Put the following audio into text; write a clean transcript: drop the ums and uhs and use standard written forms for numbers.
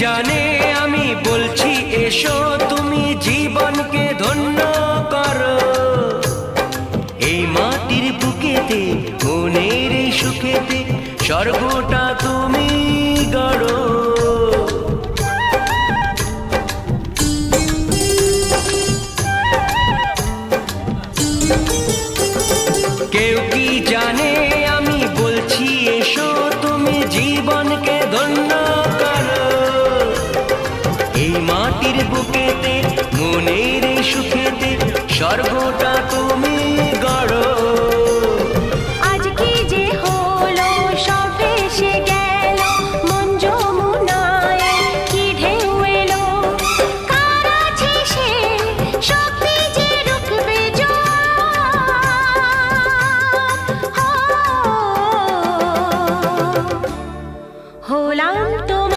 জানে আমি বলছি এসো তুমি জীবনকে ধন্য করো। এই মাটির বুকেতে মনের এই সুখেতে স্বর্গটা তুমি গড়ো। কেউ কি জানে আমি বলছি এসো তুমি জীবনকে ধন্য করো। এই মাটির বুকেতে মনের এই সুখেতে স্বর্গটা